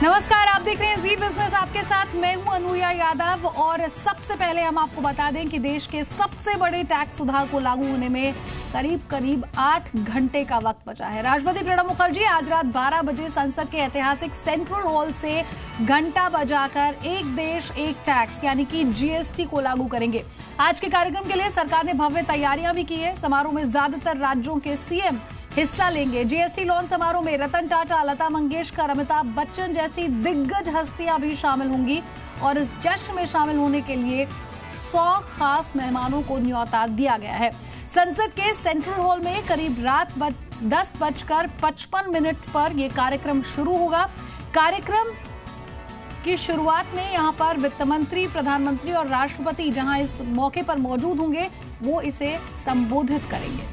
नमस्कार, आप देख रहे हैं जी बिजनेस। आपके साथ मैं हूं अनुया यादव और सबसे पहले हम आपको बता दें कि देश के सबसे बड़े टैक्स सुधार को लागू होने में करीब 8 घंटे का वक्त बचा है। राष्ट्रपति प्रणब मुखर्जी आज रात 12 बजे संसद के ऐतिहासिक सेंट्रल हॉल से घंटा बजाकर एक देश एक टैक्स यानी कि जीएसटी को लागू करेंगे। आज के कार्यक्रम के लिए सरकार ने भव्य तैयारियां भी की है। समारोह में ज्यादातर राज्यों के सीएम हिस्सा लेंगे। जीएसटी लॉन्च समारोह में रतन टाटा, लता मंगेशकर, अमिताभ बच्चन जैसी दिग्गज हस्तियां भी शामिल होंगी और इस जश्न में शामिल होने के लिए 100 खास मेहमानों को न्योता दिया गया है। संसद के सेंट्रल हॉल में करीब रात 10:55 पर यह कार्यक्रम शुरू होगा। कार्यक्रम की शुरुआत में यहां पर वित्त मंत्री, प्रधानमंत्री और राष्ट्रपति जहां इस मौके पर मौजूद होंगे वो इसे संबोधित करेंगे।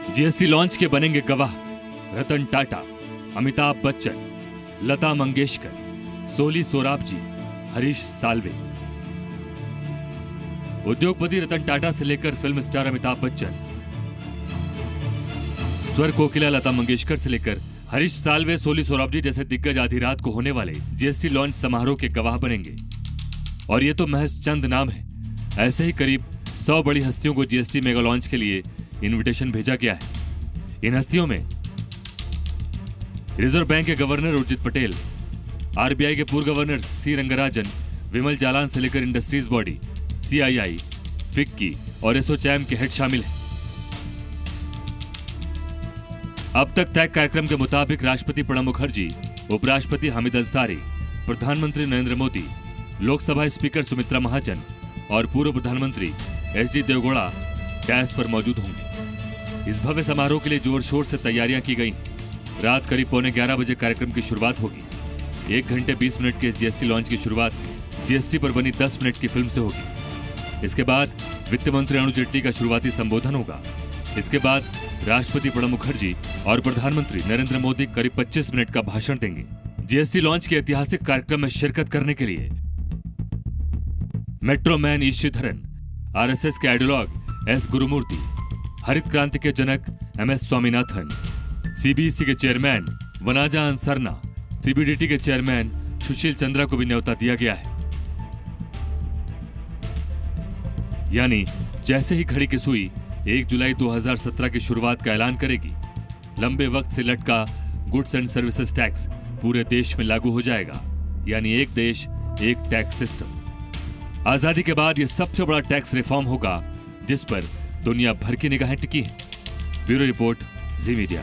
जीएसटी लॉन्च के बनेंगे गवाह रतन टाटा, अमिताभ बच्चन, लता मंगेशकर, सोली सोराबजी, हरीश साल्वे। उद्योगपति रतन टाटा से लेकर फिल्म स्टार अमिताभ बच्चन, स्वर कोकिला लता मंगेशकर से लेकर हरीश साल्वे, सोली सोराबजी जैसे दिग्गज आधी रात को होने वाले जीएसटी लॉन्च समारोह के गवाह बनेंगे। और ये तो महज चंद नाम है। ऐसे ही करीब 100 बड़ी हस्तियों को जीएसटी मेगा लॉन्च के लिए इनविटेशन भेजा गया है। इन हस्तियों में रिजर्व बैंक के गवर्नर उर्जित पटेल, आरबीआई के पूर्व गवर्नर सी रंगराजन, विमल जालान से लेकर इंडस्ट्रीज बॉडी, सीआईआई, फिक्की और एसोचैम के हेड शामिल हैं। अब तक तय कार्यक्रम के मुताबिक राष्ट्रपति प्रणब मुखर्जी, उपराष्ट्रपति हामिद अंसारी, प्रधानमंत्री नरेंद्र मोदी, लोकसभा स्पीकर सुमित्रा महाजन और पूर्व प्रधानमंत्री एसडी देवगौड़ा डैश पर मौजूद होंगे। इस भव्य समारोह के लिए जोर शोर से तैयारियां की गई। रात करीब 11:15 बजे कार्यक्रम की शुरुआत होगी। 1 घंटे 20 मिनट के जीएसटी लॉन्च की शुरुआत जीएसटी पर बनी 10 मिनट की फिल्म से होगी। इसके बाद वित्त मंत्री अरुण जेटली का शुरुआती संबोधन होगा। इसके बाद राष्ट्रपति प्रणब मुखर्जी और प्रधानमंत्री नरेंद्र मोदी करीब 25 मिनट का भाषण देंगे। जीएसटी लॉन्च के ऐतिहासिक कार्यक्रम में शिरकत करने के लिए मेट्रो मैन ई श्रीधरन, आरएसएस के आइडियोलॉग एस गुरुमूर्ति, हरित क्रांति के जनक एमएस स्वामीनाथन, सीबीएसई के चेयरमैन वनाजा अंसरना, सीबीडीटी के चेयरमैन सुशील चंद्रा को भी न्योता दिया गया है। यानी जैसे ही घड़ी की सुई 1 जुलाई 2017 की शुरुआत का ऐलान करेगी, लंबे वक्त से लटका गुड्स एंड सर्विसेज टैक्स पूरे देश में लागू हो जाएगा। यानी एक देश एक टैक्स सिस्टम। आजादी के बाद यह सबसे बड़ा टैक्स रिफॉर्म होगा जिस पर दुनिया भर की निगाहें टिकी हैं। ब्यूरो रिपोर्ट, जी मीडिया।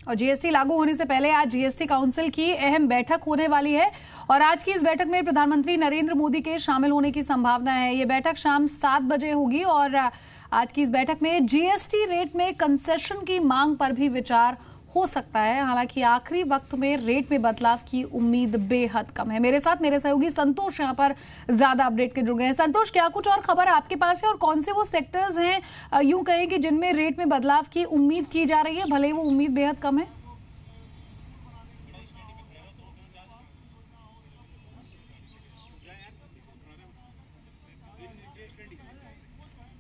और जीएसटी लागू होने से पहले आज जीएसटी काउंसिल की अहम बैठक होने वाली है और आज की इस बैठक में प्रधानमंत्री नरेंद्र मोदी के शामिल होने की संभावना है। यह बैठक शाम 7 बजे होगी और आज की इस बैठक में जीएसटी रेट में कंसेशन की मांग पर भी विचार हो सकता है। हालांकि आखिरी वक्त में रेट में बदलाव की उम्मीद बेहद कम है। मेरे साथ मेरे सहयोगी संतोष यहाँ पर ज्यादा अपडेट के जुड़ गए हैं। संतोष, क्या कुछ और खबर आपके पास है और कौन से वो सेक्टर्स हैं यूं कहें कि जिनमें रेट में बदलाव की उम्मीद की जा रही है, भले वो उम्मीद बेहद कम है?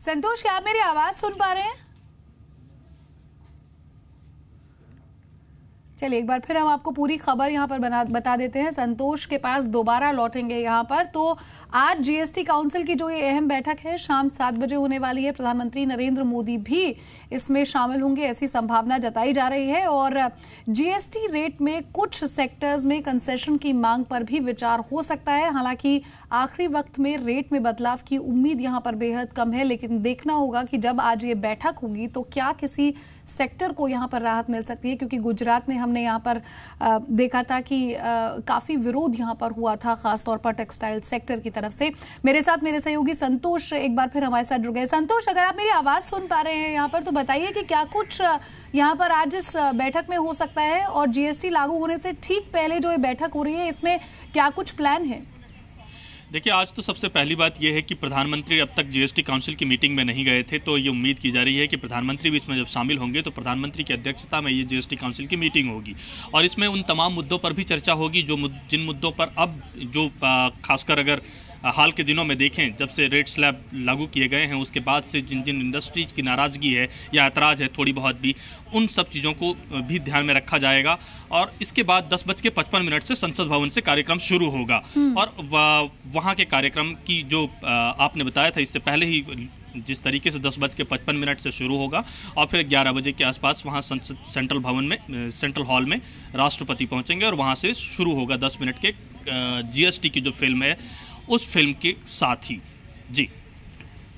संतोष, क्या आप मेरी आवाज सुन पा रहे हैं? चलिए एक बार फिर हम आपको पूरी खबर यहाँ पर बता देते हैं। संतोष के पास दोबारा लौटेंगे यहाँ पर। तो आज जीएसटी काउंसिल की जो ये अहम बैठक है शाम 7 बजे होने वाली है। प्रधानमंत्री नरेंद्र मोदी भी इसमें शामिल होंगे, ऐसी संभावना जताई जा रही है। और जीएसटी रेट में कुछ सेक्टर्स में कंसेशन की मांग पर भी विचार हो सकता है। हालांकि आखिरी वक्त में रेट में बदलाव की उम्मीद यहाँ पर बेहद कम है, लेकिन देखना होगा कि जब आज ये बैठक होगी तो क्या किसी सेक्टर को यहाँ पर राहत मिल सकती है, क्योंकि गुजरात में हमने यहाँ पर देखा था कि काफी विरोध यहाँ पर हुआ था, खासतौर पर टेक्सटाइल सेक्टर की तरफ से। मेरे साथ मेरे सहयोगी संतोष एक बार फिर हमारे साथ जुड़ गए। संतोष, अगर आप मेरी आवाज सुन पा रहे हैं यहाँ पर तो बताइए कि क्या कुछ यहाँ पर आज इस बैठक में हो सकता है और जीएसटी लागू होने से ठीक पहले जो ये बैठक हो रही है इसमें क्या कुछ प्लान है? देखिए, आज तो सबसे पहली बात यह है कि प्रधानमंत्री अब तक जीएसटी काउंसिल की मीटिंग में नहीं गए थे, तो ये उम्मीद की जा रही है कि प्रधानमंत्री भी इसमें जब शामिल होंगे तो प्रधानमंत्री की अध्यक्षता में ये जीएसटी काउंसिल की मीटिंग होगी और इसमें उन तमाम मुद्दों पर भी चर्चा होगी जिन मुद्दों पर अब जो खासकर अगर हाल के दिनों में देखें, जब से रेट स्लैब लागू किए गए हैं उसके बाद से जिन जिन इंडस्ट्रीज की नाराज़गी है या ऐतराज़ है थोड़ी बहुत भी, उन सब चीज़ों को भी ध्यान में रखा जाएगा। और इसके बाद 10:55 से संसद भवन से कार्यक्रम शुरू होगा। और वहाँ के कार्यक्रम की जो आपने बताया था इससे पहले ही, जिस तरीके से 10:55 से शुरू होगा और फिर 11 बजे के आसपास वहाँ संसद सेंट्रल भवन में, सेंट्रल हॉल में राष्ट्रपति पहुँचेंगे और वहाँ से शुरू होगा 10 मिनट के जीएसटी की जो फिल्म है उस फिल्म के साथ ही। जी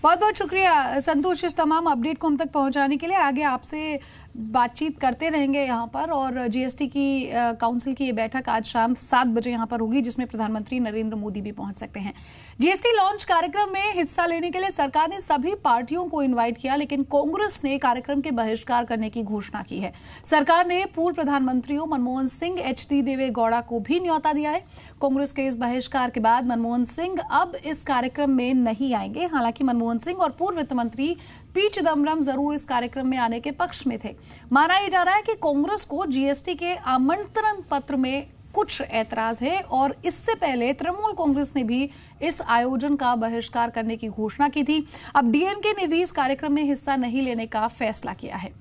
बहुत बहुत शुक्रिया संतोष, इस तमाम अपडेट को हम तक पहुंचाने के लिए। आगे आपसे बातचीत करते रहेंगे यहाँ पर। और जीएसटी की काउंसिल की ये बैठक आज शाम 7 बजे यहाँ पर होगी, जिसमें प्रधानमंत्री नरेंद्र मोदी भी पहुंच सकते हैं। जीएसटी लॉन्च कार्यक्रम में हिस्सा लेने के लिए सरकार ने सभी पार्टियों को इनवाइट किया, लेकिन कांग्रेस ने कार्यक्रम के बहिष्कार करने की घोषणा की है। सरकार ने पूर्व प्रधानमंत्रियों मनमोहन सिंह, एचडी देवेगौड़ा को भी न्योता दिया है। कांग्रेस के इस बहिष्कार के बाद मनमोहन सिंह अब इस कार्यक्रम में नहीं आएंगे। हालांकि मनमोहन सिंह और पूर्व वित्त मंत्री पी चिदम्बरम जरूर इस कार्यक्रम में आने के पक्ष में थे। माना यह जा रहा है कि कांग्रेस को जीएसटी के आमंत्रण पत्र में कुछ ऐतराज है और इससे पहले तृणमूल कांग्रेस ने भी इस आयोजन का बहिष्कार करने की घोषणा की थी। अब डीएमके ने भी इस कार्यक्रम में हिस्सा नहीं लेने का फैसला किया है।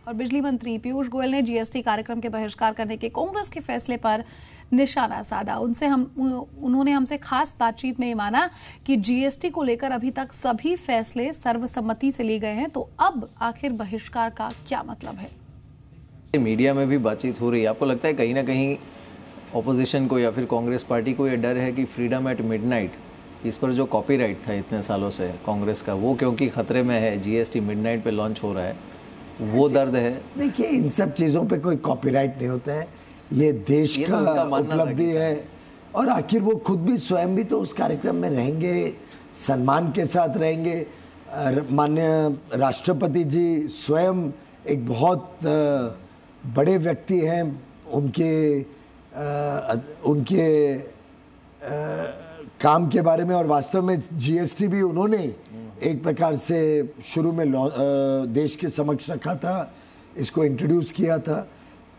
और बिजली मंत्री पीयूष गोयल ने जीएसटी कार्यक्रम के बहिष्कार करने के कांग्रेस के फैसले पर निशाना साधा। उन्होंने हमसे खास बातचीत में माना कि जीएसटी को लेकर अभी तक सभी फैसले सर्वसम्मति से लिए गए हैं, तो अब आखिर बहिष्कार का क्या मतलब है। मीडिया में भी बातचीत हो रही है, आपको लगता है कहीं ना कहीं ऑपोजिशन को या फिर कांग्रेस पार्टी को ये डर है कि फ्रीडम एट मिडनाइट, इस पर जो कॉपीराइट था इतने सालों से कांग्रेस का, वो क्योंकि खतरे में है, जीएसटी मिडनाइट पे लॉन्च हो रहा है, वो दर्द है? देखिए, इन सब चीज़ों पे कोई कॉपीराइट नहीं होता है, ये देश का उपलब्धि है। और आखिर वो खुद भी स्वयं भी तो उस कार्यक्रम में रहेंगे, सम्मान के साथ रहेंगे। माननीय राष्ट्रपति जी स्वयं एक बहुत बड़े व्यक्ति हैं, उनके काम के बारे में, और वास्तव में जीएसटी भी उन्होंने एक प्रकार से शुरू में देश के समक्ष रखा था, इसको इंट्रोड्यूस किया था।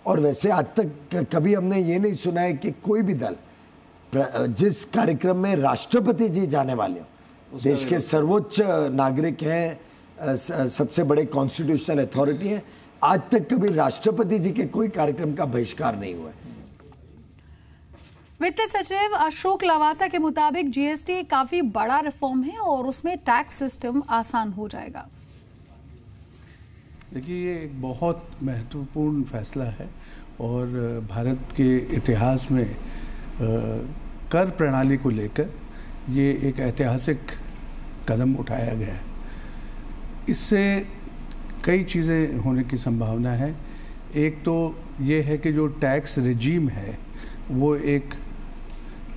और वैसे आज तक कभी हमने ये नहीं सुना है कि कोई भी दल जिस कार्यक्रम में राष्ट्रपति जी जाने वाले हो, देश के सर्वोच्च नागरिक हैं, सबसे बड़े कॉन्स्टिट्यूशनल अथॉरिटी हैं, आज तक कभी राष्ट्रपति जी के कोई कार्यक्रम का बहिष्कार नहीं हुआ है। वित्त सचिव अशोक लवासा के मुताबिक जीएसटी काफी बड़ा रिफॉर्म है और उसमें टैक्स सिस्टम आसान हो जाएगा। देखिए, ये एक बहुत महत्वपूर्ण फैसला है और भारत के इतिहास में कर प्रणाली को लेकर ये एक ऐतिहासिक कदम उठाया गया है। इससे कई चीज़ें होने की संभावना है। एक तो ये है कि जो टैक्स रिजीम है वो एक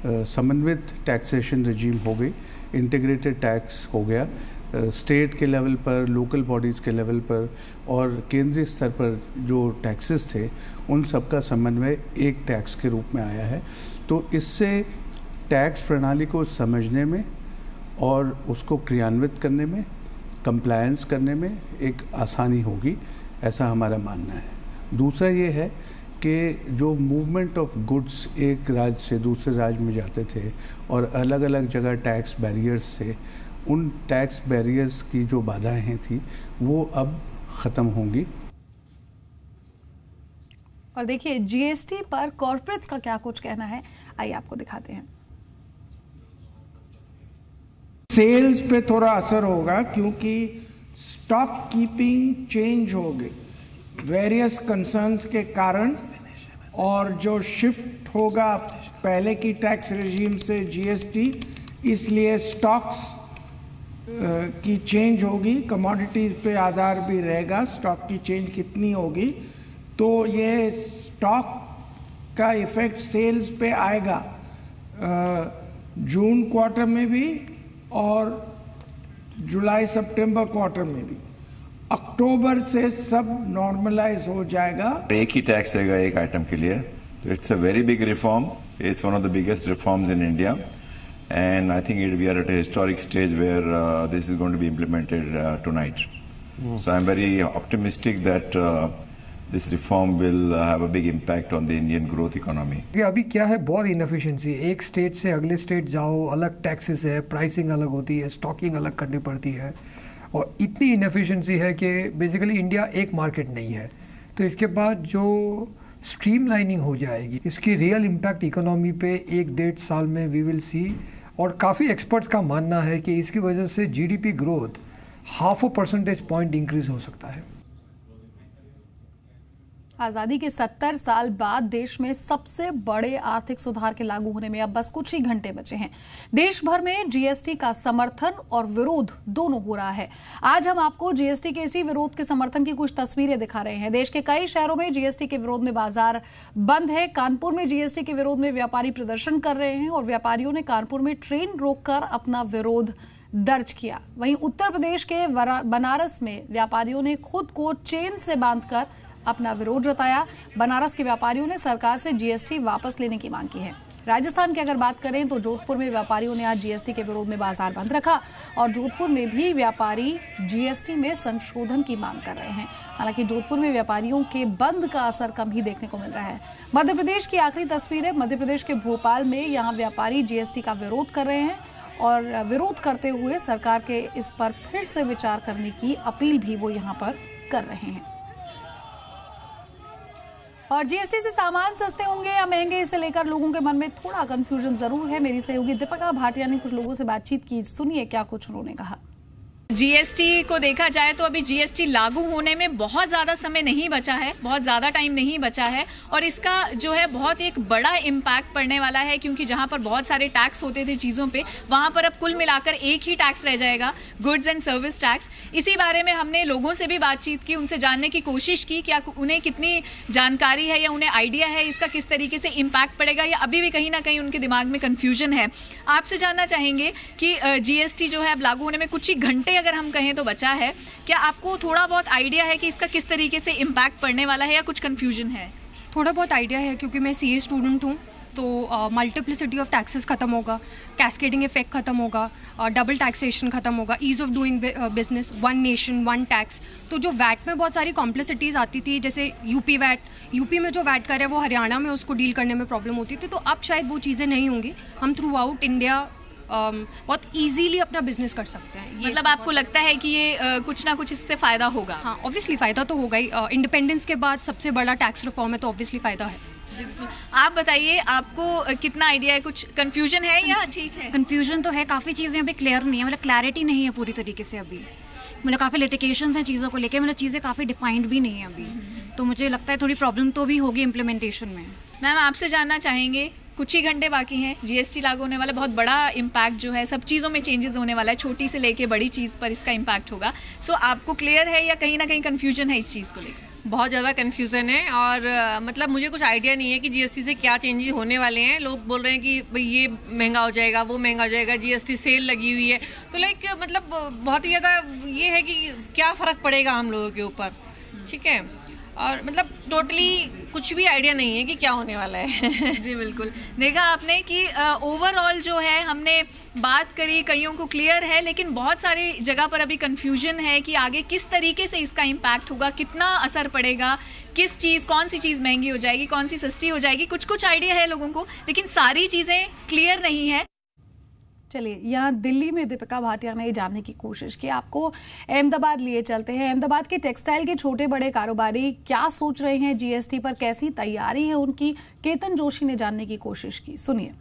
समन्वित टैक्सेशन रिजीम हो गई, इंटीग्रेटेड टैक्स हो गया। स्टेट के लेवल पर, लोकल बॉडीज़ के लेवल पर और केंद्रीय स्तर पर जो टैक्सेस थे उन सब का समन्वय एक टैक्स के रूप में आया है। तो इससे टैक्स प्रणाली को समझने में और उसको क्रियान्वित करने में, कंप्लायंस करने में एक आसानी होगी, ऐसा हमारा मानना है। दूसरा ये है कि जो मूवमेंट ऑफ गुड्स एक राज्य से दूसरे राज्य में जाते थे और अलग अलग जगह टैक्स बैरियर्स थे, उन टैक्स बैरियर्स की जो बाधाएं थी वो अब ख़त्म होंगी। और देखिए, जीएसटी पर कॉर्पोरेट्स का क्या कुछ कहना है, आइए आपको दिखाते हैं। सेल्स पे थोड़ा असर होगा क्योंकि स्टॉक कीपिंग चेंज हो गई वेरियस कंसर्न्स के कारण, और जो शिफ्ट होगा पहले की टैक्स रेजिम से जीएसटी, इसलिए स्टॉक्स की चेंज होगी, कमोडिटीज पे आधार भी रहेगा, स्टॉक की चेंज कितनी होगी, तो ये स्टॉक का इफेक्ट सेल्स पे आएगा जून क्वार्टर में भी और जुलाई सितंबर क्वार्टर में भी। अक्टूबर से सब नॉर्मलाइज हो जाएगा। एक ही टैक्स रहेगा एक आइटम के लिए, तो it's a very big reform, it's one of the biggest reforms in India, and I think we are at a historic stage where this is going to be implemented tonight. So I'm very optimistic that this reform will have a big impact on the Indian growth economy. अभी क्या है, बहुत inefficiency, एक state से अगले state जाओ, अलग taxes है, प्राइसिंग अलग होती है, स्टॉकिंग अलग करनी पड़ती है, और इतनी इनएफिशिएंसी है कि बेसिकली इंडिया एक मार्केट नहीं है। तो इसके बाद जो स्ट्रीमलाइनिंग हो जाएगी, इसकी रियल इम्पैक्ट इकोनॉमी पे 1-1.5 साल में वी विल सी। और काफ़ी एक्सपर्ट्स का मानना है कि इसकी वजह से GDP growth 0.5 percentage point increase हो सकता है। आज़ादी के 70 साल बाद देश में सबसे बड़े आर्थिक सुधार के लागू होने में अब बस कुछ ही घंटे बचे हैं। देश भर में जीएसटी का समर्थन और विरोध दोनों हो रहा है। आज हम आपको जीएसटी के इसी विरोध के समर्थन की कुछ तस्वीरें दिखा रहे हैं। देश के कई शहरों में जीएसटी के विरोध में बाजार बंद है। कानपुर में जीएसटी के विरोध में व्यापारी प्रदर्शन कर रहे हैं और व्यापारियों ने कानपुर में ट्रेन रोककर अपना विरोध दर्ज किया। वहीं उत्तर प्रदेश के बनारस में व्यापारियों ने खुद को चेन से बांधकर अपना विरोध जताया। बनारस के व्यापारियों ने सरकार से जीएसटी वापस लेने की मांग की है। राजस्थान की अगर बात करें तो जोधपुर में व्यापारियों ने आज जीएसटी के विरोध में बाजार बंद रखा और जोधपुर में भी व्यापारी जीएसटी में संशोधन की मांग कर रहे हैं। हालांकि जोधपुर में व्यापारियों के बंद का असर कम ही देखने को मिल रहा है। मध्य प्रदेश की आखिरी तस्वीर है। मध्य प्रदेश के भोपाल में यहाँ व्यापारी जीएसटी का विरोध कर रहे हैं और विरोध करते हुए सरकार के इस पर फिर से विचार करने की अपील भी वो यहाँ पर कर रहे हैं। और जीएसटी से सामान सस्ते होंगे या महंगे, इसे लेकर लोगों के मन में थोड़ा कंफ्यूजन जरूर है। मेरी सहयोगी दीपिका भाटिया ने कुछ लोगों से बातचीत की, सुनिए क्या कुछ उन्होंने कहा। जीएसटी को देखा जाए तो अभी जीएसटी लागू होने में बहुत ज़्यादा समय नहीं बचा है, बहुत ज़्यादा टाइम नहीं बचा है और इसका जो है बहुत एक बड़ा इम्पैक्ट पड़ने वाला है, क्योंकि जहां पर बहुत सारे टैक्स होते थे चीज़ों पे, वहां पर अब कुल मिलाकर एक ही टैक्स रह जाएगा, गुड्स एंड सर्विस टैक्स। इसी बारे में हमने लोगों से भी बातचीत की, उनसे जानने की कोशिश की कि उन्हें कितनी जानकारी है या उन्हें आइडिया है इसका किस तरीके से इम्पैक्ट पड़ेगा, या अभी भी कहीं ना कहीं उनके दिमाग में कन्फ्यूजन है। आपसे जानना चाहेंगे कि जीएसटी जो है अब लागू होने में कुछ ही घंटे अगर हम कहें तो बचा है, क्या आपको थोड़ा बहुत आइडिया है कि इसका किस तरीके से इम्पैक्ट पड़ने वाला है या कुछ कंफ्यूजन है? थोड़ा बहुत आइडिया है, क्योंकि मैं सीए स्टूडेंट हूँ, तो मल्टीप्लिसिटी ऑफ टैक्सेस खत्म होगा, कैस्केडिंग इफेक्ट खत्म होगा, डबल टैक्सेशन खत्म होगा, ease of doing business, one nation one tax. तो जो वैट में बहुत सारी कॉम्प्लेक्सिटीज़ आती थी, जैसे यूपी में जो वैट कर है वो हरियाणा में उसको डील करने में प्रॉब्लम होती थी, तो अब शायद वो चीज़ें नहीं होंगी। हम थ्रू आउट इंडिया बहुत इजीली अपना बिजनेस कर सकते हैं। मतलब आपको लगता है कि ये कुछ ना कुछ इससे फ़ायदा होगा? हाँ, ऑब्वियसली फ़ायदा तो होगा ही। इंडिपेंडेंस के बाद सबसे बड़ा टैक्स रिफॉर्म है, तो ऑब्वियसली फ़ायदा है। आप बताइए, आपको कितना आइडिया है? कुछ कंफ्यूजन है या ठीक है? कंफ्यूजन तो है, काफ़ी चीज़ें अभी क्लियर नहीं है, मतलब क्लैरिटी नहीं है पूरी तरीके से अभी। मतलब काफ़ी लिटिगेशंस हैं चीज़ों को लेकर, मतलब चीज़ें काफ़ी डिफाइंड भी नहीं है अभी, तो मुझे लगता है थोड़ी प्रॉब्लम तो भी होगी इम्प्लीमेंटेशन में। मैम, आपसे जानना चाहेंगे, कुछ ही घंटे बाकी हैं, जीएसटी लागू होने वाला, बहुत बड़ा इम्पैक्ट जो है सब चीज़ों में चेंजेस होने वाला है, छोटी से लेके बड़ी चीज़ पर इसका इम्पैक्ट होगा। सो आपको क्लियर है या कहीं ना कहीं कन्फ्यूजन है इस चीज़ को लेकर? बहुत ज़्यादा कन्फ्यूज़न है और मतलब मुझे कुछ आइडिया नहीं है कि जीएसटी से क्या चेंजेस होने वाले हैं। लोग बोल रहे हैं कि भाई ये महंगा हो जाएगा, वो महंगा हो जाएगा, जीएसटी सेल लगी हुई है, तो लाइक मतलब बहुत ही ज़्यादा ये है कि क्या फ़र्क पड़ेगा हम लोगों के ऊपर, ठीक है। और मतलब टोटली कुछ भी आइडिया नहीं है कि क्या होने वाला है। जी बिल्कुल, देखा आपने कि ओवरऑल जो है हमने बात करी, कईयों को क्लियर है, लेकिन बहुत सारी जगह पर अभी कंफ्यूजन है कि आगे किस तरीके से इसका इम्पैक्ट होगा, कितना असर पड़ेगा, किस चीज़, कौन सी चीज़ महंगी हो जाएगी, कौन सी सस्ती हो जाएगी, कुछ आइडिया है लोगों को, लेकिन सारी चीज़ें क्लियर नहीं है। चलिए, यहाँ दिल्ली में दीपिका भाटिया ने जानने की कोशिश की। आपको अहमदाबाद लिए चलते हैं। अहमदाबाद के टेक्सटाइल के छोटे बड़े कारोबारी क्या सोच रहे हैं जीएसटी पर, कैसी तैयारी है उनकी, केतन जोशी ने जानने की कोशिश की, सुनिए।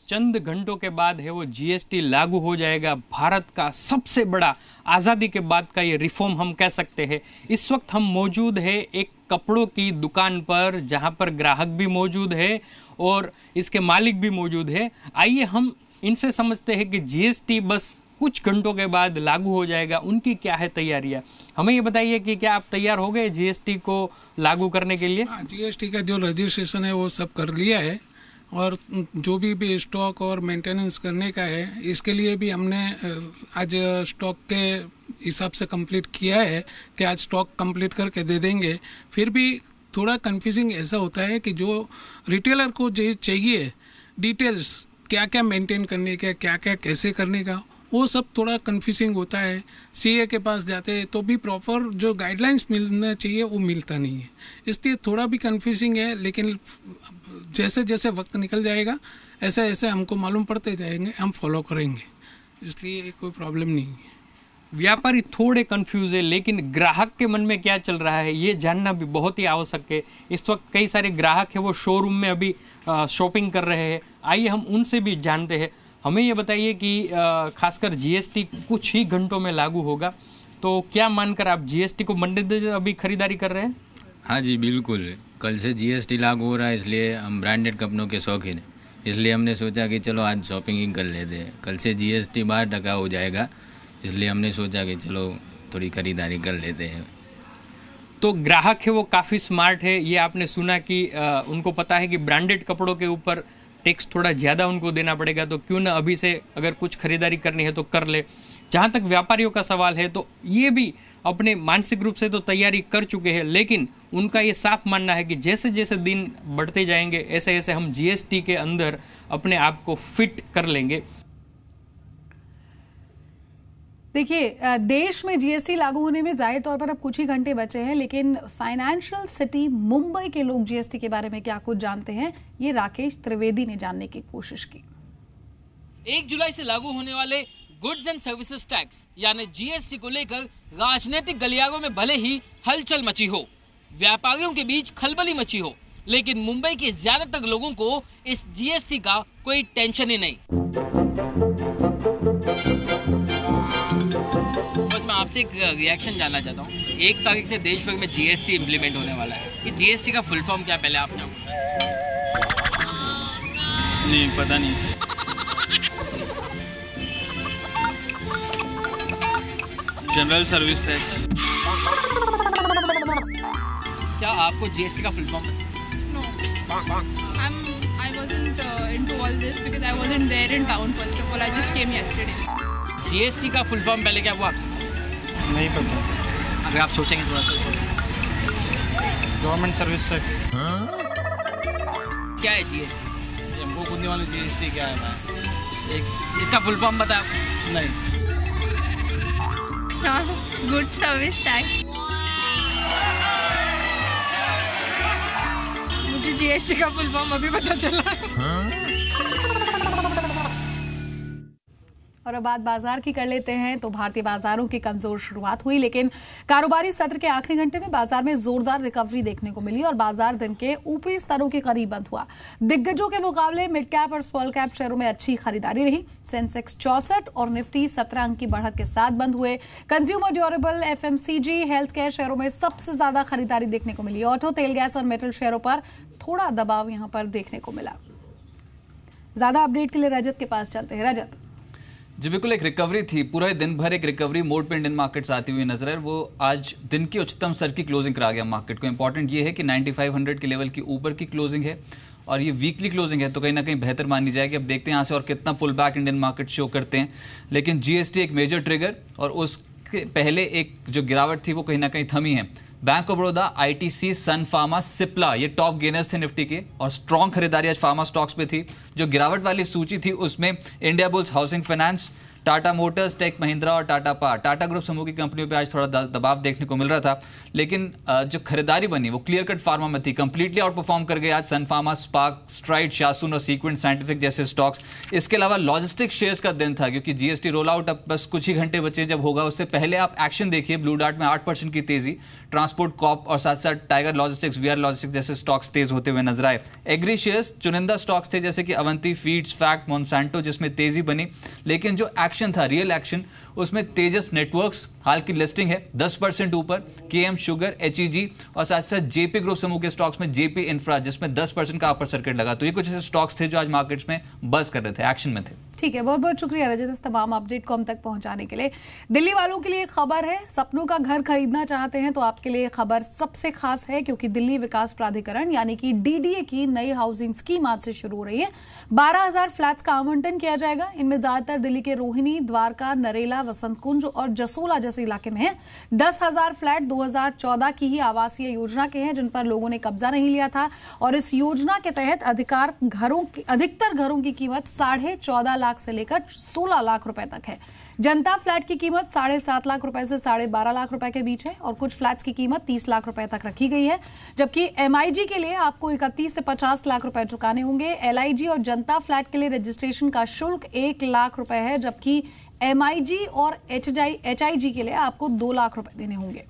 चंद घंटों के बाद है वो जीएसटी लागू हो जाएगा। भारत का सबसे बड़ा आज़ादी के बाद का ये रिफॉर्म हम कह सकते हैं। इस वक्त हम मौजूद है एक कपड़ों की दुकान पर, जहां पर ग्राहक भी मौजूद है और इसके मालिक भी मौजूद है। आइए हम इनसे समझते हैं कि जीएसटी बस कुछ घंटों के बाद लागू हो जाएगा, उनकी क्या है तैयारियां। हमें ये बताइए कि क्या आप तैयार हो गए जीएसटी को लागू करने के लिए? जीएसटी का जो रजिस्ट्रेशन है वो सब कर लिया है और जो भी स्टॉक और मेंटेनेंस करने का है, इसके लिए भी हमने आज स्टॉक के हिसाब से कंप्लीट किया है कि आज स्टॉक कंप्लीट करके दे देंगे। फिर भी थोड़ा कंफ्यूजिंग ऐसा होता है कि जो रिटेलर को जो चाहिए डिटेल्स, क्या क्या मेंटेन करने का, क्या क्या कैसे करने का, वो सब थोड़ा कन्फ्यूजिंग होता है। सीए के पास जाते हैं तो भी प्रॉपर जो गाइडलाइंस मिलना चाहिए वो मिलता नहीं है, इसलिए थोड़ा भी कन्फ्यूजिंग है। लेकिन जैसे जैसे वक्त निकल जाएगा ऐसे ऐसे हमको मालूम पड़ते जाएंगे, हम फॉलो करेंगे, इसलिए कोई प्रॉब्लम नहीं है। व्यापारी थोड़े कंफ्यूज है, लेकिन ग्राहक के मन में क्या चल रहा है ये जानना भी बहुत ही आवश्यक है। इस वक्त कई सारे ग्राहक हैं वो शोरूम में अभी शॉपिंग कर रहे हैं, आइए हम उनसे भी जानते हैं। हमें ये बताइए कि खासकर जीएसटी कुछ ही घंटों में लागू होगा, तो क्या मानकर आप जीएसटी को मद्देनजर अभी खरीदारी कर रहे हैं? हाँ जी बिल्कुल, कल से जीएसटी लागू हो रहा है, इसलिए हम ब्रांडेड कपड़ों के शौकीन हैं, इसलिए हमने सोचा कि चलो आज शॉपिंग ही कर लेते हैं। कल से जीएसटी 12% हो जाएगा, इसलिए हमने सोचा कि चलो थोड़ी खरीदारी कर लेते हैं। तो ग्राहक है वो काफ़ी स्मार्ट है, ये आपने सुना कि उनको पता है कि ब्रांडेड कपड़ों के ऊपर टैक्स थोड़ा ज़्यादा उनको देना पड़ेगा, तो क्यों ना अभी से अगर कुछ खरीदारी करनी है तो कर ले। जहाँ तक व्यापारियों का सवाल है तो ये भी अपने मानसिक रूप से तो तैयारी कर चुके हैं, लेकिन उनका ये साफ मानना है कि जैसे जैसे दिन बढ़ते जाएंगे ऐसे ऐसे हम जीएसटी के अंदर अपने आप को फिट कर लेंगे। देखिए, देश में जीएसटी लागू होने में जाहिर तौर पर अब कुछ ही घंटे बचे हैं, लेकिन फाइनेंशियल सिटी मुंबई के लोग जीएसटी के बारे में क्या कुछ जानते हैं, ये राकेश त्रिवेदी ने जानने की कोशिश की। 1 जुलाई से लागू होने वाले गुड्स एंड सर्विसेज टैक्स यानी जीएसटी को लेकर राजनीतिक गलियारों में भले ही हलचल मची हो, व्यापारियों के बीच खलबली मची हो, लेकिन मुंबई के ज्यादातर लोगों को इस जीएसटी का कोई टेंशन ही नहीं। बस मैं आपसे एक रिएक्शन जानना चाहता हूँ। 1 तारीख से देश भर में जीएसटी इम्प्लीमेंट होने वाला है, ये जीएसटी का फुल फॉर्म क्या पहले आपने? नहीं पता नहीं। General service tax. क्या आपको जीएसटी का फुल फॉर्म है? I wasn't into all this because I wasn't there in town. First of all, I just came yesterday. GST का फुल फॉर्म पहले क्या हुआ आपसे? नहीं पता। अगर आप सोचेंगे थोड़ा सा। Government service tax. क्या है जीएसटी? हमको खुदने वाले जीएसटी क्या है? इसका फुल फॉर्म बता। नहीं। Good service tax. मुझे जीएसटी का फुल फॉर्म अभी पता चला। और अब बात बाजार की कर लेते हैं। तो भारतीय बाजारों की कमजोर शुरुआत हुई, लेकिन कारोबारी सत्र के आखिरी घंटे में बाजार में जोरदार रिकवरी देखने को मिली और बाजार दिन के ऊपरी स्तरों के करीब बंद हुआ। दिग्गजों के मुकाबले मिड कैप और स्मॉल कैप शेयरों में अच्छी खरीदारी रही। सेंसेक्स 64 और निफ्टी 17 अंक की बढ़त के साथ बंद हुए। Consumer durable, FMCG, health care शेयरों में सबसे ज्यादा खरीदारी देखने को मिली। ऑटो, तेल, गैस और मेटल शेयरों पर थोड़ा दबाव यहां पर देखने को मिला। ज्यादा अपडेट के लिए रजत के पास चलते हैं। रजत जी बिल्कुल, एक रिकवरी थी, पूरे दिन भर एक रिकवरी मोड पे इंडियन मार्केट्स आती हुई नजर है। वो आज दिन की उच्चतम स्तर की क्लोजिंग करा गया मार्केट को। इंपॉर्टेंट ये है कि 9500 के लेवल की ऊपर की क्लोजिंग है और ये वीकली क्लोजिंग है, तो कहीं ना कहीं बेहतर मानी जाएगी। अब देखते हैं यहाँ से और कितना pull back Indian market show करते हैं। लेकिन जीएसटी एक मेजर ट्रिगर और उसके पहले एक जो गिरावट थी वो कहीं ना कहीं थमी है। Bank of Baroda, ITC, Sun Pharma, Cipla ये टॉप गेनर्स थे निफ्टी के और स्ट्रॉन्ग खरीदारी आज फार्मा स्टॉक्स पे थी। जो गिरावट वाली सूची थी उसमें Indiabulls, housing finance, Tata Motors, Tech Mahindra और टाटा पावर, टाटा ग्रुप समूह की कंपनियों पे आज थोड़ा दबाव देखने को मिल रहा था। लेकिन जो खरीदारी बनी वो क्लियर कट फार्मा में थी, कंप्लीटली आउट परफॉर्म कर गए आज सन फार्मा, स्पार्क, स्ट्राइड, शासून और सीक्वेंट साइंटिफिक जैसे स्टॉक्स। इसके अलावा लॉजिस्टिक शेयर्स का दिन था क्योंकि जीएसटी रोल आउट अब बस कुछ ही घंटे बचे जब होगा। उससे पहले आप एक्शन देखिए, ब्लू डार्ट में 8% की तेजी, ट्रांसपोर्ट कॉप और साथ साथ टाइगर लॉजिस्टिक्स, वीआर लॉजिस्टिक्स जैसे स्टॉक्स तेज होते हुए नजर आए। एग्री शेयर्स, चुनिंदा स्टॉक्स थे जैसे कि अवंती फीड्स, फैक्ट, मोनसैंटो जिसमें तेजी बनी। लेकिन जो एक्शन था, रियल एक्शन, उसमें तेजस नेटवर्क्स हाल की लिस्टिंग है 10% ऊपर, केएम शुगर, एचईजी और साथ साथ जेपी ग्रुप समूह के स्टॉक्स में जेपी इंफ्रा जिसमें 10% का अपर सर्किट लगा। तो ये कुछ ऐसे स्टॉक्स थे जो आज मार्केट्स में बस कर रहे थे, एक्शन में थे। ठीक है, बहुत बहुत शुक्रिया रजत इस तमाम अपडेट को हम तक पहुंचाने के लिए। दिल्ली वालों के लिए खबर है, सपनों का घर खरीदना चाहते हैं तो आपके लिए खबर सबसे खास है क्योंकि दिल्ली विकास प्राधिकरण यानी कि डीडीए की नई हाउसिंग स्कीम आज से शुरू हो रही है। 12,000 फ्लैट्स का आवंटन किया जाएगा। इनमें ज्यादातर दिल्ली के रोहिणी, द्वारका, नरेला, वसंत कुंज और जसोला जैसे इस इलाके में है। 10,000 फ्लैट 2014 की ही आवासीय योजना के हैं जिन पर लोगों ने कब्जा नहीं लिया था और इस योजना के तहत अधिकतर घरों की कीमत 14.5 लाख से लेकर 16 लाख रुपए तक है। जनता फ्लैट की कीमत 7.5 लाख रुपए से 12.5 लाख रुपए के बीच है और कुछ फ्लैट्स की कीमत 30 लाख रुपए तक रखी गई है, जबकि MIG के लिए आपको 31 से 50 लाख रुपए चुकाने होंगे। LIG और जनता फ्लैट के लिए रजिस्ट्रेशन का शुल्क 1 लाख रुपए है, जबकि MIG और HIG के लिए आपको 2 लाख रुपए देने होंगे।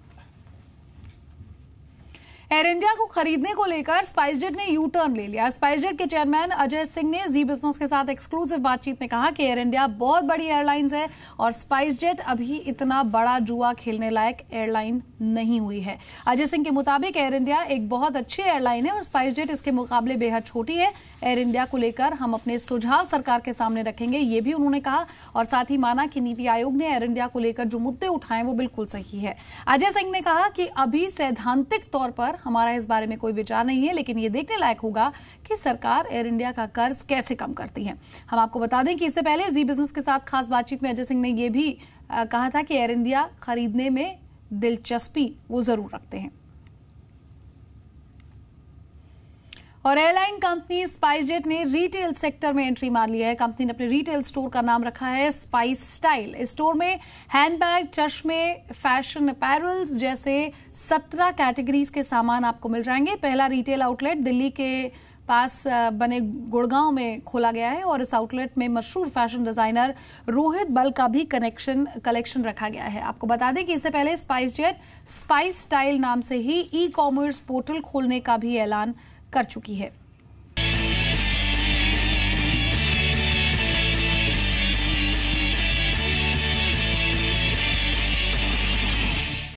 एयर इंडिया को खरीदने को लेकर स्पाइसजेट ने यू टर्न ले लिया। स्पाइसजेट के चेयरमैन अजय सिंह ने जी बिजनेस के साथ एक्सक्लूसिव बातचीत में कहा कि एयर इंडिया बहुत बड़ी एयरलाइंस है और स्पाइसजेट अभी इतना बड़ा जुआ खेलने लायक एयरलाइन नहीं हुई है। अजय सिंह के मुताबिक एयर इंडिया एक बहुत अच्छी एयरलाइन है और स्पाइसजेट इसके मुकाबले बेहद छोटी है। एयर इंडिया को लेकर हम अपने सुझाव सरकार के सामने रखेंगे, ये भी उन्होंने कहा और साथ ही माना कि नीति आयोग ने एयर इंडिया को लेकर जो मुद्दे उठाए वो बिल्कुल सही है। अजय सिंह ने कहा कि अभी सैद्धांतिक तौर पर हमारा इस बारे में कोई विचार नहीं है, लेकिन ये देखने लायक होगा कि सरकार एयर इंडिया का कर्ज कैसे कम करती है। हम आपको बता दें कि इससे पहले जी बिजनेस के साथ खास बातचीत में अजय सिंह ने यह भी कहा था कि एयर इंडिया खरीदने में दिलचस्पी वो जरूर रखते हैं। और एयरलाइन कंपनी स्पाइसजेट ने रिटेल सेक्टर में एंट्री मार लिया है। कंपनी ने अपने रिटेल स्टोर का नाम रखा है स्पाइस स्टाइल। इस स्टोर में हैंडबैग, चश्मे, फैशन अपैरल्स जैसे 17 कैटेगरीज के सामान आपको मिल जाएंगे। पहला रिटेल आउटलेट दिल्ली के पास बने गुड़गांव में खोला गया है और इस आउटलेट में मशहूर फैशन डिजाइनर रोहित बल का भी कलेक्शन रखा गया है। आपको बता दें कि इससे पहले स्पाइसजेट स्पाइस स्टाइल नाम से ही ई-कॉमर्स पोर्टल खोलने का भी ऐलान कर चुकी है।